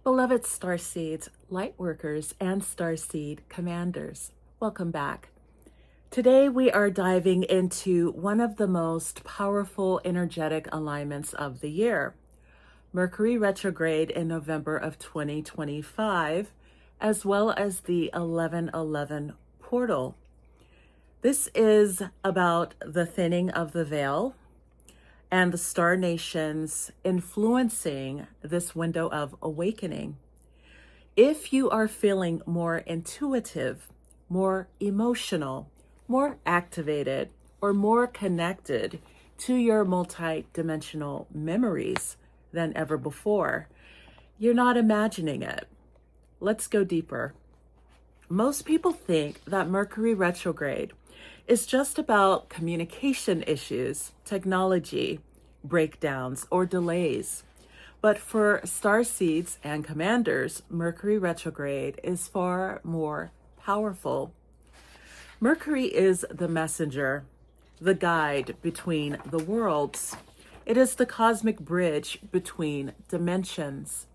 Beloved Starseeds, Lightworkers, and Starseed Commanders, welcome back. Today we are diving into one of the most powerful energetic alignments of the year, Mercury Retrograde in November of 2025, as well as the 1111 portal. This is about the thinning of the veil and the star nations influencing this window of awakening. If you are feeling more intuitive, more emotional, more activated, or more connected to your multi-dimensional memories than ever before, you're not imagining it. Let's go deeper. Most people think that Mercury retrograde is just about communication issues, technology, breakdowns, or delays. But for starseeds and commanders, Mercury retrograde is far more powerful. Mercury is the messenger, the guide between the worlds. It is the cosmic bridge between dimensions.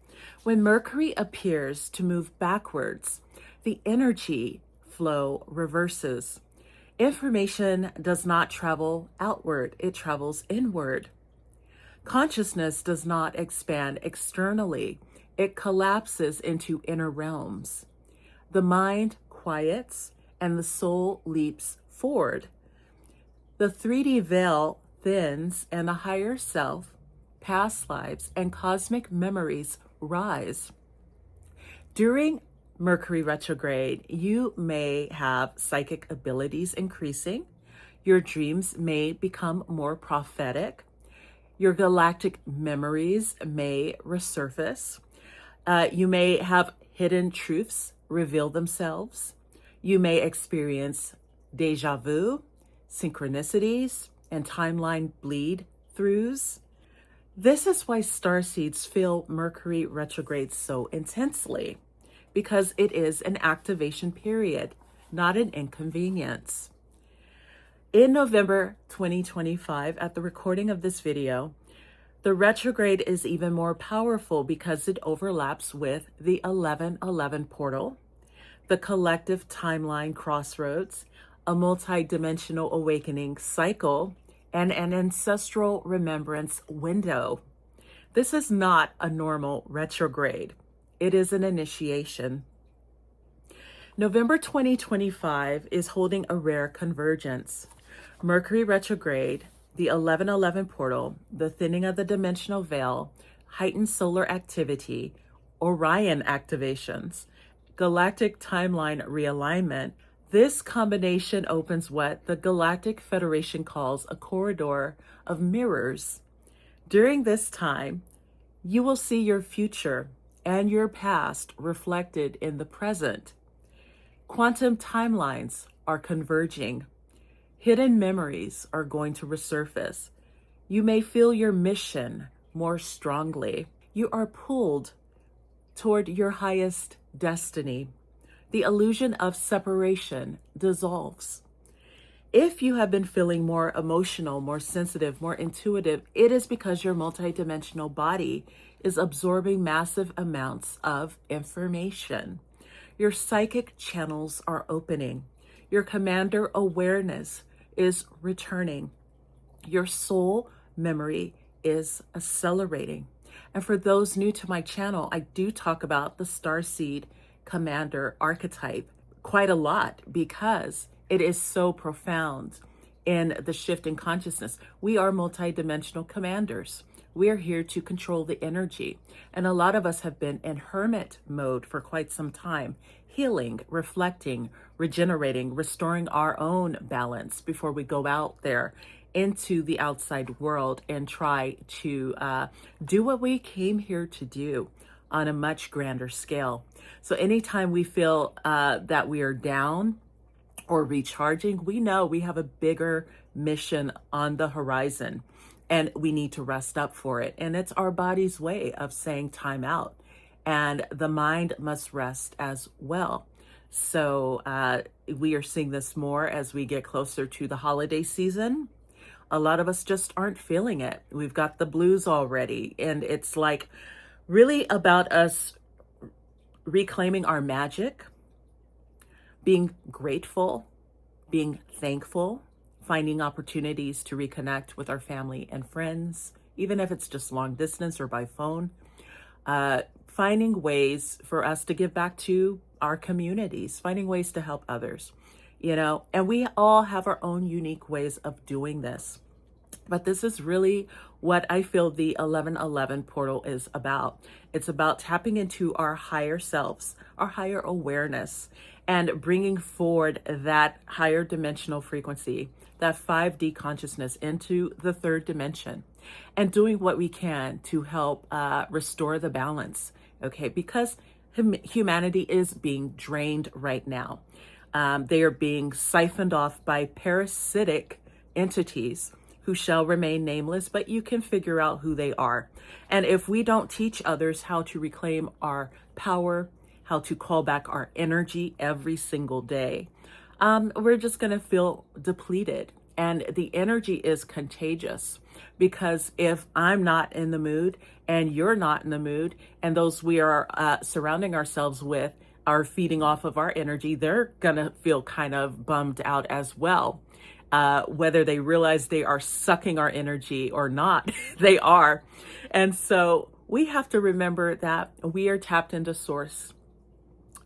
When Mercury appears to move backwards, the energy flow reverses. Information does not travel outward, it travels inward. Consciousness does not expand externally, it collapses into inner realms. The mind quiets and the soul leaps forward. The 3D veil thins and the higher self, past lives, and cosmic memories rise. During Mercury retrograde, you may have psychic abilities increasing. Your dreams may become more prophetic. Your galactic memories may resurface. You may have hidden truths reveal themselves. You may experience deja vu, synchronicities, and timeline bleed throughs. This is why starseeds feel Mercury retrograde so intensely, because it is an activation period, not an inconvenience. In November 2025, at the recording of this video, the retrograde is even more powerful because it overlaps with the 1111 portal, the collective timeline crossroads, a multi-dimensional awakening cycle, and an ancestral remembrance window. This is not a normal retrograde. It is an initiation. November 2025 is holding a rare convergence. Mercury retrograde, the 1111 portal, the thinning of the dimensional veil, heightened solar activity, Orion activations, galactic timeline realignment. This combination opens what the Galactic Federation calls a corridor of mirrors. During this time, you will see your future and your past reflected in the present. Quantum timelines are converging. Hidden memories are going to resurface. You may feel your mission more strongly. You are pulled toward your highest destiny. The illusion of separation dissolves. If you have been feeling more emotional, more sensitive, more intuitive, it is because your multidimensional body is absorbing massive amounts of information. Your psychic channels are opening. Your commander awareness is returning. Your soul memory is accelerating. And for those new to my channel, I do talk about the Starseed commander archetype quite a lot because it is so profound in the shift in consciousness. We are multidimensional commanders. We are here to control the energy. And a lot of us have been in hermit mode for quite some time, healing, reflecting, regenerating, restoring our own balance before we go out there into the outside world and try to do what we came here to do on a much grander scale. So anytime we feel that we are down or recharging, we know we have a bigger mission on the horizon and we need to rest up for it. And it's our body's way of saying time out, and the mind must rest as well. So we are seeing this more as we get closer to the holiday season. A lot of us just aren't feeling it. We've got the blues already, and it's like really about us reclaiming our magic, being grateful, being thankful, finding opportunities to reconnect with our family and friends, even if it's just long distance or by phone, finding ways for us to give back to our communities, finding ways to help others, and we all have our own unique ways of doing this. But this is really what I feel the 1111 portal is about. It's about tapping into our higher selves, our higher awareness, and bringing forward that higher dimensional frequency, that 5D consciousness into the third dimension, and doing what we can to help restore the balance, okay? Because humanity is being drained right now. They are being siphoned off by parasitic entities who shall remain nameless, but you can figure out who they are. And if we don't teach others how to reclaim our power, how to call back our energy every single day, we're just going to feel depleted. And the energy is contagious, because if I'm not in the mood and you're not in the mood, and those we are surrounding ourselves with are feeding off of our energy, they're going to feel kind of bummed out as well. Whether they realize they are sucking our energy or not, they are. And so we have to remember that we are tapped into source,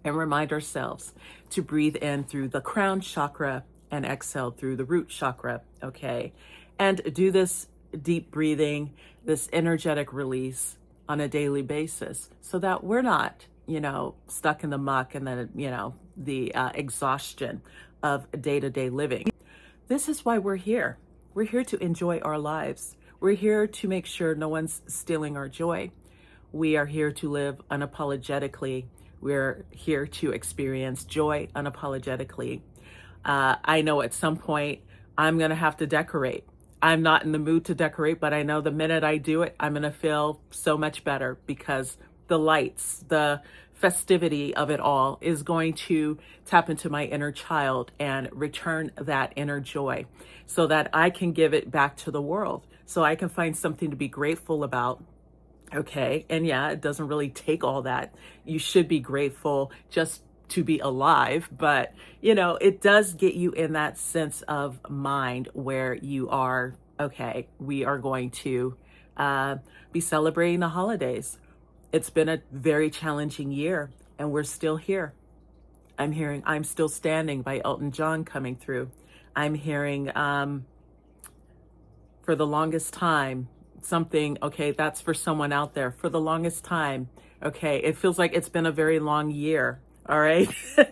and remind ourselves to breathe in through the crown chakra and exhale through the root chakra, okay? And do this deep breathing, this energetic release on a daily basis, so that we're not, stuck in the muck and then, the exhaustion of day-to-day living. This is why we're here. We're here to enjoy our lives. We're here to make sure no one's stealing our joy. We are here to live unapologetically. We're here to experience joy unapologetically. I know at some point I'm going to have to decorate. I'm not in the mood to decorate, but I know the minute I do it, I'm going to feel so much better, because the lights, the festivity of it all is going to tap into my inner child and return that inner joy, so that I can give it back to the world, so I can find something to be grateful about. Okay. And yeah, it doesn't really take all that. You should be grateful just to be alive, but it does get you in that sense of mind where you are, okay, we are going to be celebrating the holidays. It's been a very challenging year, and we're still here. I'm hearing "I'm Still Standing" by Elton John coming through. I'm hearing For the Longest Time, something, okay, that's for someone out there. For the longest time, okay, it feels like it's been a very long year. All right.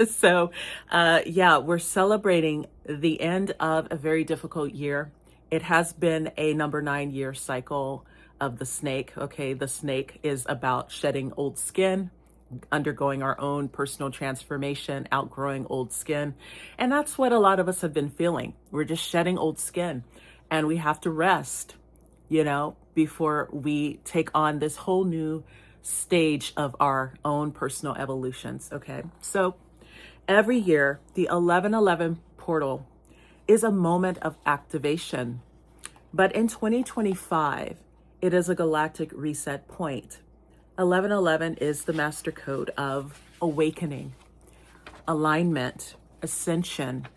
So, yeah, we're celebrating the end of a very difficult year. It has been a number 9-year cycle of the snake. Okay. The snake is about shedding old skin, undergoing our own personal transformation, outgrowing old skin. And that's what a lot of us have been feeling. We're just shedding old skin, and we have to rest, before we take on this whole new stage of our own personal evolutions. Okay. So every year, the 1111 portal is a moment of activation. But in 2025, it is a galactic reset point. 1111 is the master code of awakening, alignment, ascension,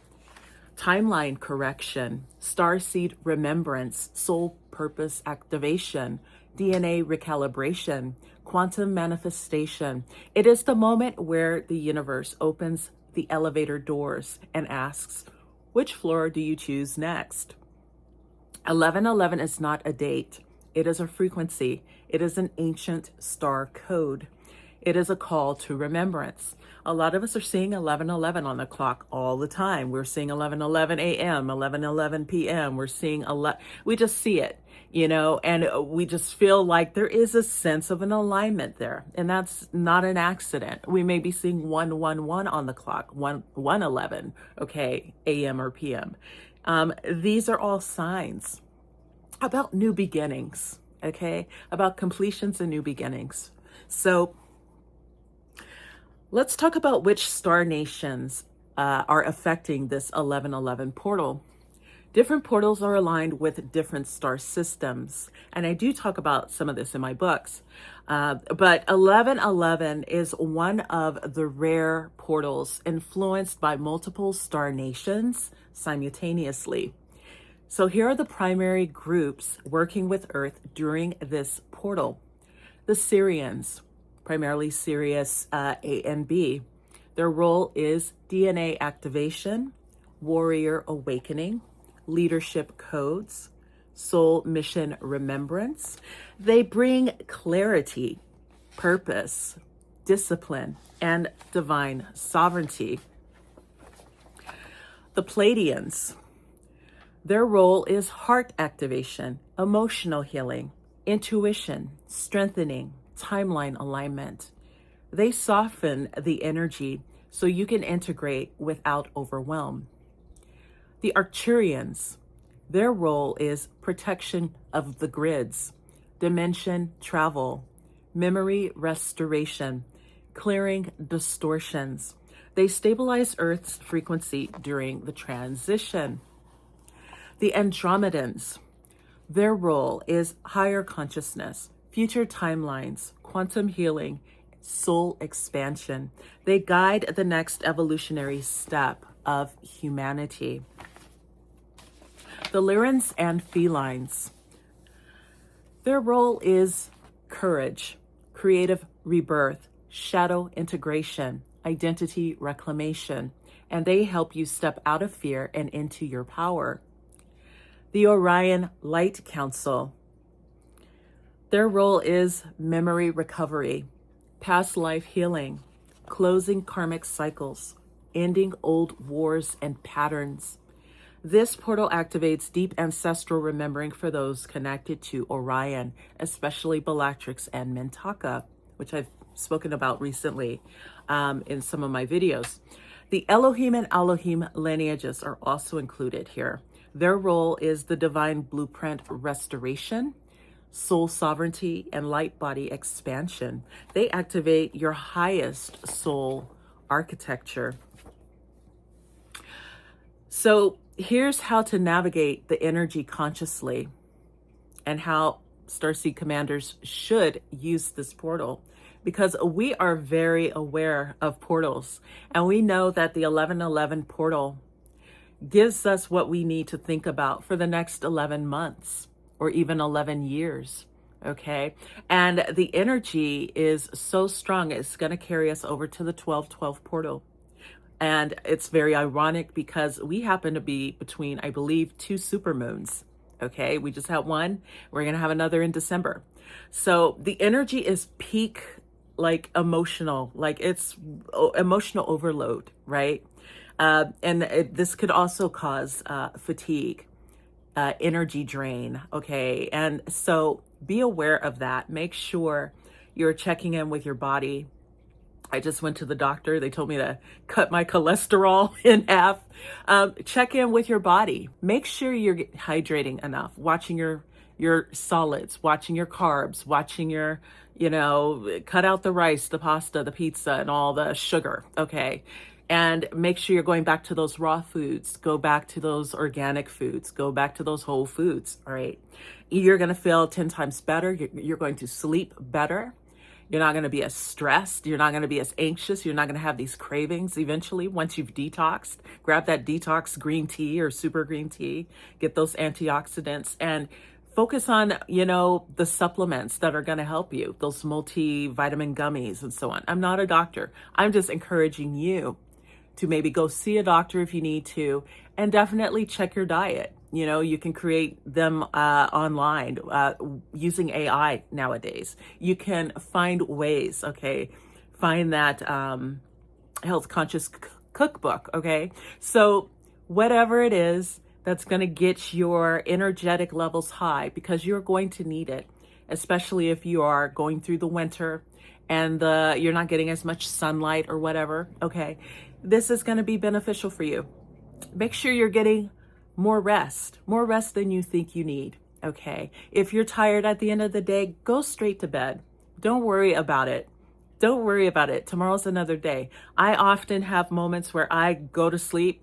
timeline correction, starseed remembrance, soul purpose activation, DNA recalibration, quantum manifestation. It is the moment where the universe opens the elevator doors and asks, which floor do you choose next? 1111 is not a date. It is a frequency. It is an ancient star code. It is a call to remembrance. A lot of us are seeing 1111 on the clock all the time. We're seeing 1111 a.m., 1111 p.m. We're seeing we just see it, and we just feel like there is a sense of an alignment there. And that's not an accident. We may be seeing 111 on the clock, 111, okay, a.m. or p.m. These are all signs about new beginnings, okay, about completions and new beginnings. So let's talk about which star nations are affecting this 1111 portal. Different portals are aligned with different star systems. And I do talk about some of this in my books. But 1111 is one of the rare portals influenced by multiple star nations simultaneously. So here are the primary groups working with Earth during this portal. The Syrians, primarily Sirius A and B. Their role is DNA activation, warrior awakening, leadership codes, soul mission remembrance. They bring clarity, purpose, discipline, and divine sovereignty. The Pleiadians, their role is heart activation, emotional healing, intuition, strengthening, timeline alignment. They soften the energy so you can integrate without overwhelm. The Arcturians, their role is protection of the grids, dimension travel, memory restoration, clearing distortions. They stabilize Earth's frequency during the transition. The Andromedans, their role is higher consciousness, future timelines, quantum healing, soul expansion. They guide the next evolutionary step of humanity. The Lyrans and Felines, their role is courage, creative rebirth, shadow integration, identity reclamation, and they help you step out of fear and into your power. The Orion Light Council, their role is memory recovery, past life healing, closing karmic cycles, ending old wars and patterns. This portal activates deep ancestral remembering for those connected to Orion, especially Bellatrix and Mintaka, which I've spoken about recently in some of my videos. The Elohim and Elohim lineages are also included here. Their role is the divine blueprint restoration, soul sovereignty, and light body expansion. They activate your highest soul architecture. So here's how to navigate the energy consciously and how Starseed commanders should use this portal, because we are very aware of portals, and we know that the 1111 portal gives us what we need to think about for the next 11 months or even 11 years. Okay. And the energy is so strong, it's going to carry us over to the 1212 portal. And it's very ironic because we happen to be between, I believe, 2 supermoons. Okay. We just had one. We're going to have another in December. So the energy is peak, like emotional, like it's emotional overload, right? This could also cause fatigue, energy drain. Okay. And so be aware of that. Make sure you're checking in with your body. I just went to the doctor. They told me to cut my cholesterol in half. Check in with your body. Make sure you're hydrating enough, watching your solids, watching your carbs, watching your, cut out the rice, the pasta, the pizza, and all the sugar. Okay. And make sure you're going back to those raw foods. Go back to those organic foods. Go back to those whole foods. All right. You're going to feel 10 times better. You're going to sleep better. You're not going to be as stressed. You're not going to be as anxious. You're not going to have these cravings eventually once you've detoxed. Grab that detox green tea or super green tea. Get those antioxidants and focus on, the supplements that are going to help you. Those multivitamin gummies and so on. I'm not a doctor. I'm just encouraging you to maybe go see a doctor if you need to, and definitely check your diet. You can create them online using AI nowadays. You can find ways, okay? Find that health conscious cookbook, okay? So whatever it is that's going to get your energetic levels high, because you're going to need it, especially if you are going through the winter and you're not getting as much sunlight or whatever, okay? This is going to be beneficial for you. Make sure you're getting more rest than you think you need, okay? If you're tired at the end of the day, go straight to bed. Don't worry about it. Tomorrow's another day. I often have moments where I go to sleep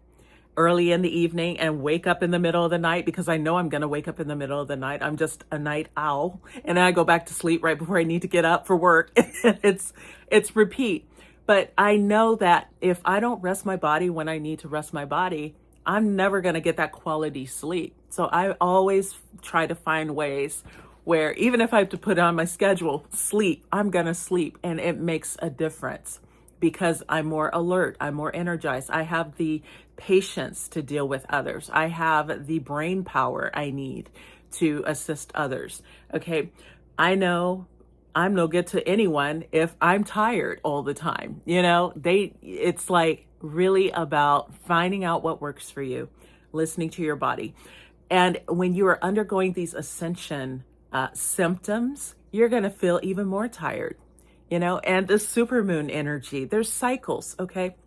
early in the evening and wake up in the middle of the night, because I know I'm going to wake up in the middle of the night. I'm just a night owl, and I go back to sleep right before I need to get up for work. It's repeat. But I know that if I don't rest my body when I need to rest my body, I'm never going to get that quality sleep. So I always try to find ways where, even if I have to put on my schedule, sleep, I'm going to sleep. And it makes a difference because I'm more alert. I'm more energized. I have the patience to deal with others. I have the brain power I need to assist others. Okay. I know I'm no good to anyone if I'm tired all the time. It's like really about finding out what works for you, listening to your body. And when you are undergoing these ascension symptoms, you're going to feel even more tired, and the supermoon energy, there's cycles. Okay.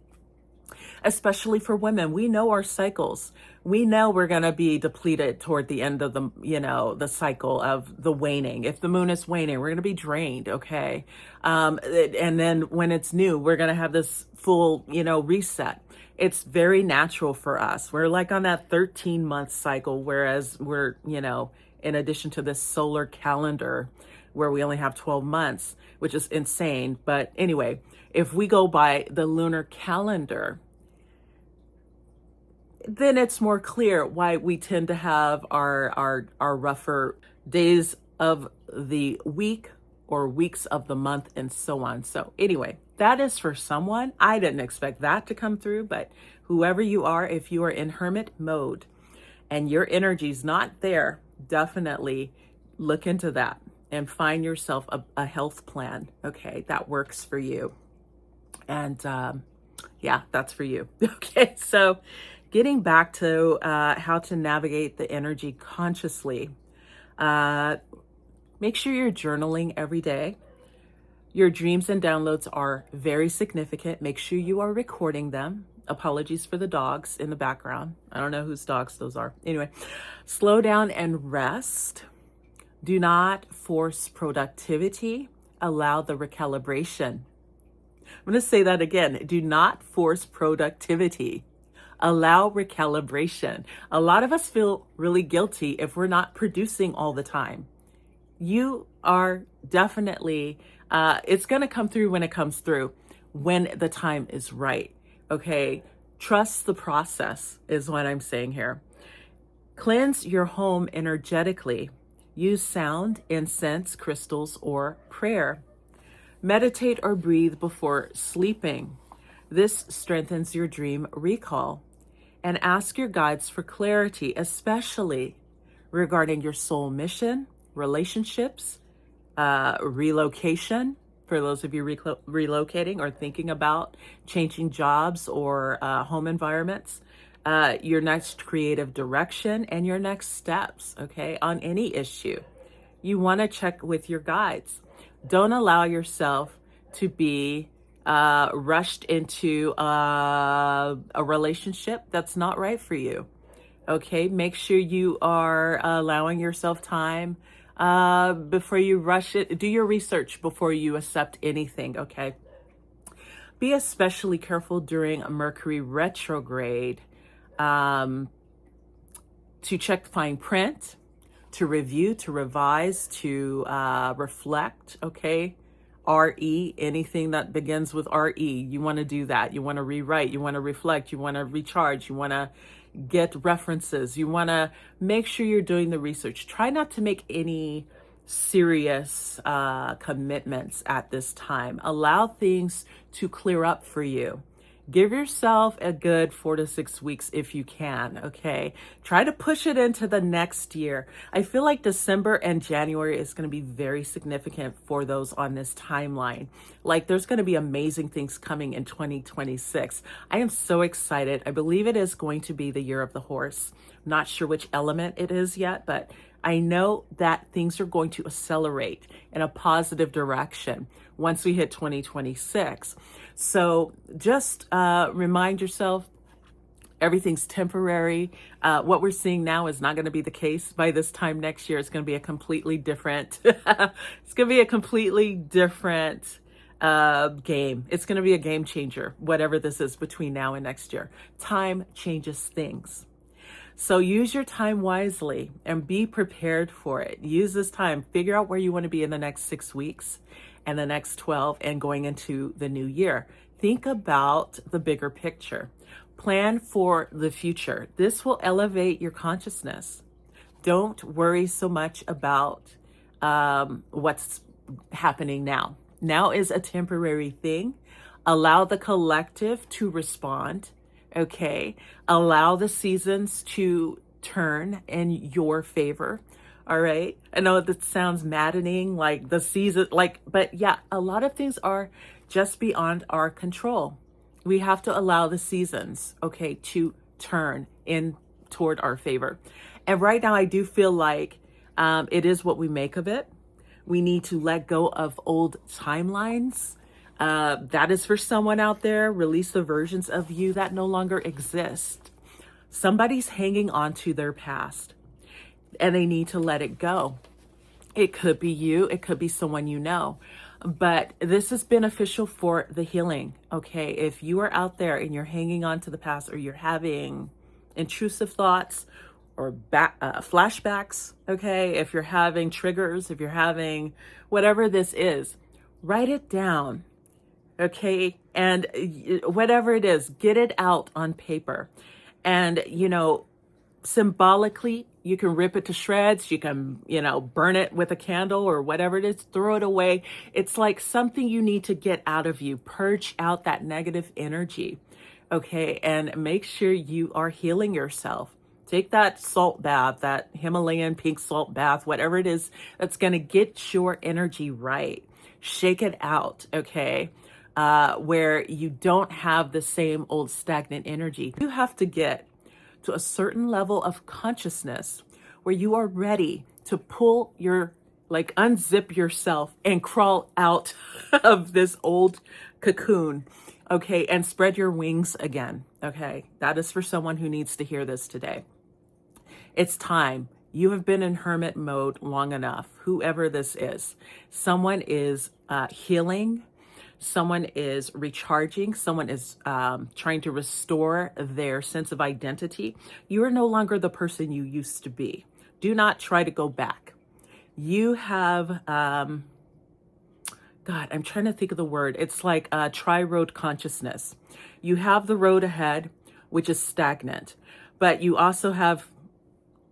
Especially for women, we know our cycles. We know we're going to be depleted toward the end of the cycle of the waning. If the moon is waning, we're going to be drained. Okay. And then when it's new, we're going to have this full, reset. It's very natural for us. We're like on that 13-month cycle, whereas we're, in addition to this solar calendar where we only have 12 months, which is insane. But anyway, if we go by the lunar calendar, then it's more clear why we tend to have our rougher days of the week or weeks of the month and so on. So anyway, that is for someone. I didn't expect that to come through, but whoever you are, if you are in hermit mode and your energy's not there, definitely look into that and find yourself a health plan, okay, that works for you. And yeah, that's for you. Okay, so getting back to how to navigate the energy consciously. Make sure you're journaling every day. Your dreams and downloads are very significant. Make sure you are recording them. Apologies for the dogs in the background. I don't know whose dogs those are. Anyway, slow down and rest. Do not force productivity. Allow the recalibration. I'm going to say that again. Do not force productivity. Allow recalibration. A lot of us feel really guilty if we're not producing all the time. You are definitely, it's going to come through when it comes through, when the time is right. Okay. Trust the process is what I'm saying here. Cleanse your home energetically. Use sound, incense, crystals, or prayer. Meditate or breathe before sleeping. This strengthens your dream recall. And ask your guides for clarity, especially regarding your soul mission, relationships, relocation, for those of you relocating or thinking about changing jobs or home environments, your next creative direction and your next steps, okay, on any issue. You want to check with your guides. Don't allow yourself to be rushed into a relationship that's not right for you. Okay, make sure you are allowing yourself time before you rush it. Do your research before you accept anything, okay? Be especially careful during a Mercury retrograde to check fine print, to review, to revise, to reflect, okay? RE, anything that begins with RE, you want to do that. You want to rewrite, you want to reflect, you want to recharge, you want to get references, you want to make sure you're doing the research. Try not to make any serious commitments at this time. Allow things to clear up for you. Give yourself a good 4 to 6 weeks if you can, okay? Try to push it into the next year. I feel like December and January is going to be very significant for those on this timeline. Like there's going to be amazing things coming in 2026. I am so excited. I believe it is going to be the year of the horse. Not sure which element it is yet, but I know that things are going to accelerate in a positive direction once we hit 2026. So just remind yourself, everything's temporary. What we're seeing now is not going to be the case by this time next year. It's going to be a completely different, game. It's going to be a game changer, whatever this is between now and next year. Time changes things. So use your time wisely and be prepared for it. Use this time. Figure out where you want to be in the next 6 weeks and the next 12 and going into the new year. Think about the bigger picture. Plan for the future. This will elevate your consciousness. Don't worry so much about what's happening now. Now is a temporary thing. Allow the collective to respond. Okay. Allow the seasons to turn in your favor. All right. I know that sounds maddening, like the season, but yeah, a lot of things are just beyond our control. We have to allow the seasons, okay, to turn in toward our favor. And right now, I do feel like it is what we make of it. We need to let go of old timelines. That is for someone out there. Release the versions of you that no longer exist. Somebody's hanging on to their past and they need to let it go. It could be you. It could be someone you know. But this is beneficial for the healing. Okay. If you are out there and you're hanging on to the past, or you're having intrusive thoughts or flashbacks, okay, if you're having triggers, if you're having whatever this is, write it down, okay, and whatever it is, get it out on paper. And, symbolically, you can rip it to shreds, you can, burn it with a candle or whatever it is, throw it away. It's like something you need to get out of you, purge out that negative energy, okay, and make sure you are healing yourself. Take that salt bath, that Himalayan pink salt bath, whatever it is that's going to get your energy right. Shake it out, okay? Where you don't have the same old stagnant energy. You have to get to a certain level of consciousness where you are ready to pull unzip yourself and crawl out of this old cocoon, okay, and spread your wings again, okay? That is for someone who needs to hear this today. It's time. You have been in hermit mode long enough, whoever this is. Someone is healing. Someone is recharging. Someone is trying to restore their sense of identity. You are no longer the person you used to be. Do not try to go back. You have, God, I'm trying to think of the word. It's like a tri-road consciousness. You have the road ahead, which is stagnant, but you also have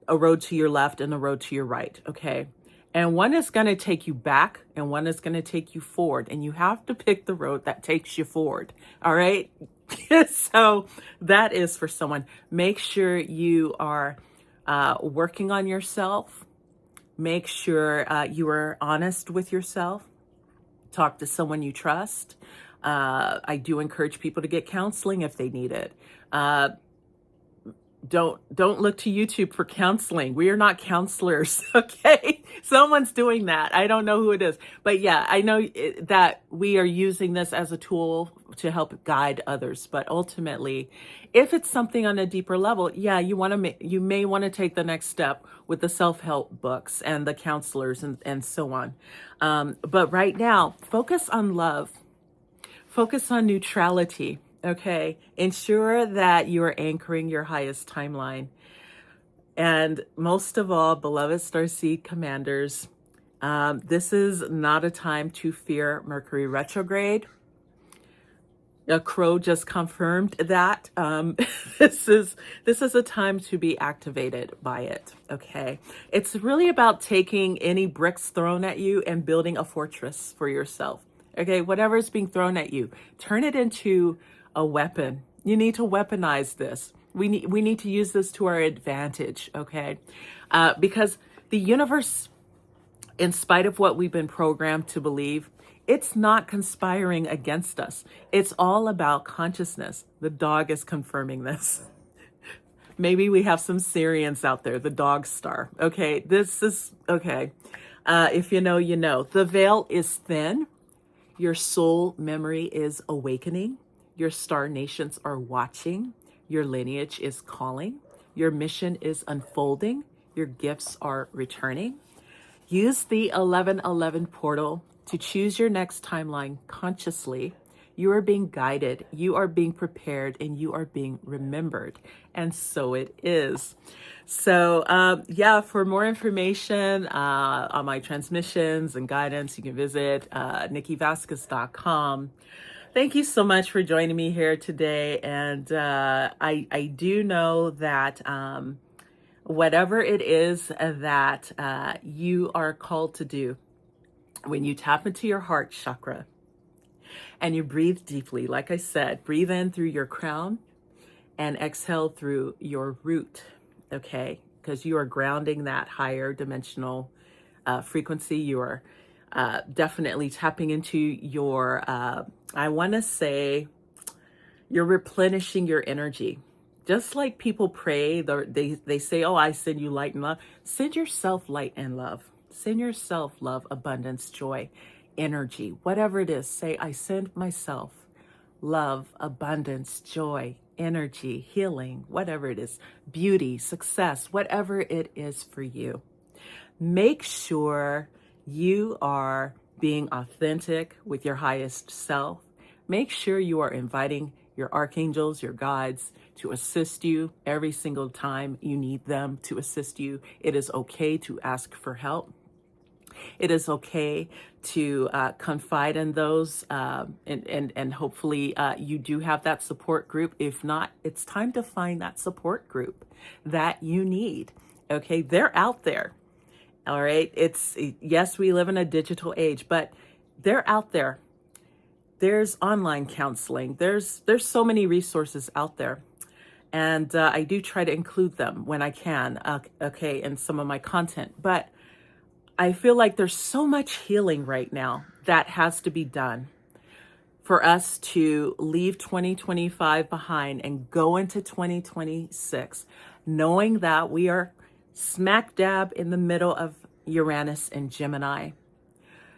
a road to your left and a road to your right, okay? And one is going to take you back and one is going to take you forward, and you have to pick the road that takes you forward, all right? So that is for someone. Make sure you are working on yourself. Make sure you are honest with yourself. Talk to someone you trust. I do encourage people to get counseling if they need it. Don't look to YouTube for counseling. We are not counselors, okay? Someone's doing that. I don't know who it is. But yeah, I know that we are using this as a tool to help guide others. But ultimately, if it's something on a deeper level, yeah, you may want to take the next step with the self-help books and the counselors and so on. But right now, focus on love. Focus on neutrality. Okay, ensure that you are anchoring your highest timeline. And most of all, beloved Starseed commanders, this is not a time to fear Mercury Retrograde. A crow just confirmed that. This is a time to be activated by it. Okay, it's really about taking any bricks thrown at you and building a fortress for yourself. Okay, whatever is being thrown at you, turn it into a weapon. You need to weaponize this. We need to use this to our advantage, okay? Because the universe, in spite of what we've been programmed to believe, it's not conspiring against us. It's all about consciousness. The dog is confirming this. Maybe we have some Syrians out there, the dog star. Okay, this is, okay. If you know, you know. The veil is thin. Your soul memory is awakening. Your star nations are watching. Your lineage is calling. Your mission is unfolding. Your gifts are returning. Use the 1111 portal to choose your next timeline consciously. You are being guided, you are being prepared, and you are being remembered. And so it is. So, yeah, for more information on my transmissions and guidance, you can visit nikkivasquez.com. Thank you so much for joining me here today. And I do know that whatever it is that you are called to do, when you tap into your heart chakra and you breathe deeply, like I said, breathe in through your crown and exhale through your root, okay? Because you are grounding that higher dimensional frequency. You are definitely tapping into your, I want to say, you're replenishing your energy. Just like people pray, they say, oh, I send you light and love. Send yourself light and love. Send yourself love, abundance, joy, energy, whatever it is. Say, I send myself love, abundance, joy, energy, healing, whatever it is, beauty, success, whatever it is for you. Make sure you are being authentic with your highest self. Make sure you are inviting your archangels, your guides to assist you every single time you need them to assist you. It is okay to ask for help. It is okay to confide in those, and hopefully you do have that support group. If not, it's time to find that support group that you need. Okay, they're out there. All right, yes, we live in a digital age, but they're out there. There's online counseling. There's so many resources out there. And I do try to include them when I can, okay, in some of my content. But I feel like there's so much healing right now that has to be done for us to leave 2025 behind and go into 2026, knowing that we are smack dab in the middle of Uranus and Gemini,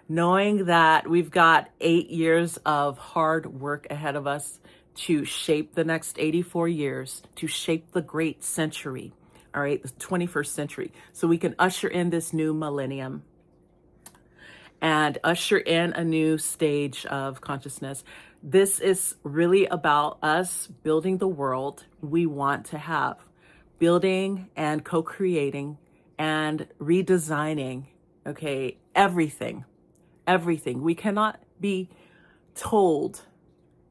knowing that we've got 8 years of hard work ahead of us to shape the next 84 years, to shape the great century, all right, the 21st century, so we can usher in this new millennium and usher in a new stage of consciousness. This is really about us building the world we want to have, building and co-creating and redesigning, okay, everything. We cannot be told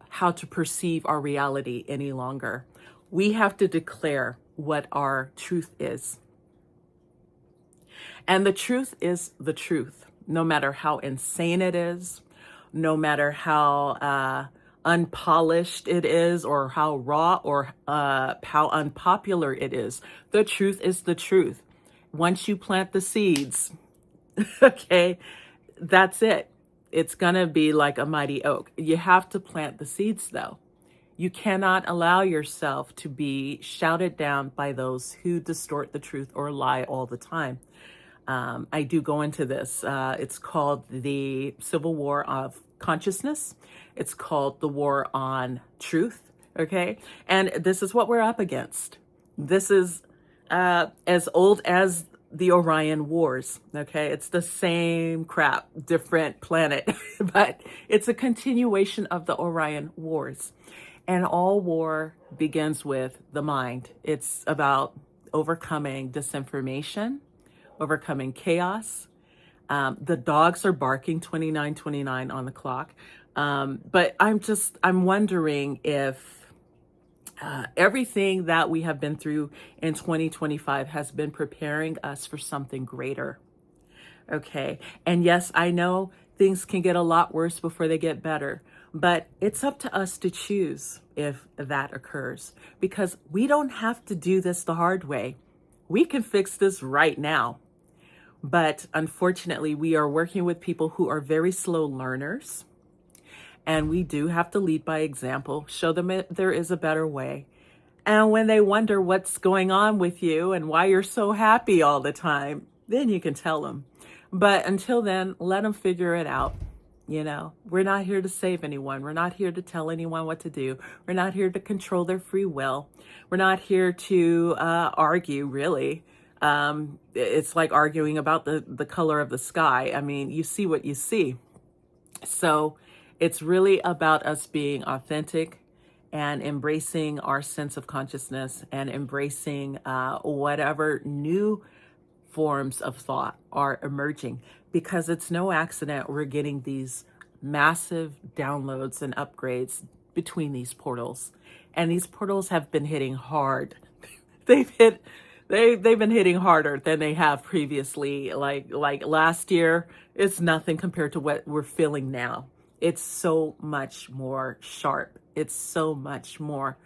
how to perceive our reality any longer. We have to declare what our truth is. And the truth is the truth, no matter how insane it is, no matter how unpolished it is, or how raw or how unpopular it is. The truth is the truth. Once you plant the seeds, okay, that's it. It's going to be like a mighty oak. You have to plant the seeds, though. You cannot allow yourself to be shouted down by those who distort the truth or lie all the time. I do go into this. It's called the Civil War of Consciousness. It's called the War on Truth. Okay. And this is what we're up against. This is as old as the Orion Wars. Okay. It's the same crap, different planet, but it's a continuation of the Orion Wars. And all war begins with the mind. It's about overcoming disinformation, overcoming chaos. The dogs are barking 29:29 on the clock. But I'm wondering if everything that we have been through in 2025 has been preparing us for something greater. Okay. And yes, I know things can get a lot worse before they get better, but it's up to us to choose if that occurs, because we don't have to do this the hard way. We can fix this right now. But unfortunately, we are working with people who are very slow learners. And we do have to lead by example, show them there is a better way. And when they wonder what's going on with you and why you're so happy all the time, then you can tell them. But until then, let them figure it out. You know, we're not here to save anyone. We're not here to tell anyone what to do. We're not here to control their free will. We're not here to argue, really. It's like arguing about the color of the sky. I mean, you see what you see. So it's really about us being authentic and embracing our sense of consciousness and embracing whatever new forms of thought are emerging, because it's no accident we're getting these massive downloads and upgrades between these portals. And these portals have been hitting hard. they've hit they've been hitting harder than they have previously. Like last year, it's nothing compared to what we're feeling now. It's so much more sharp. It's so much more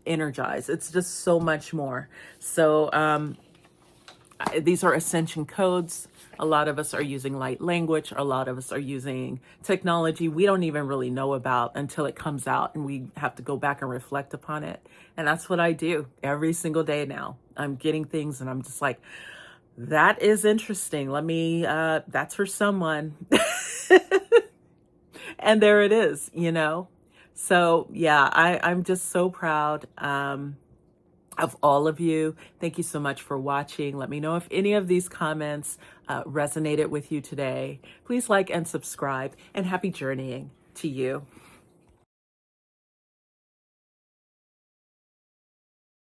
energized. It's just so much more. So these are ascension codes. A lot of us are using light language. A lot of us are using technology we don't even really know about until it comes out and we have to go back and reflect upon it. And that's what I do every single day now. I'm getting things and I'm just like, that is interesting. Let me, that's for someone. And there it is, you know? So yeah, I'm just so proud. Of all of you. Thank you so much for watching. Let me know if any of these comments resonated with you today. Please like and subscribe, and happy journeying to you.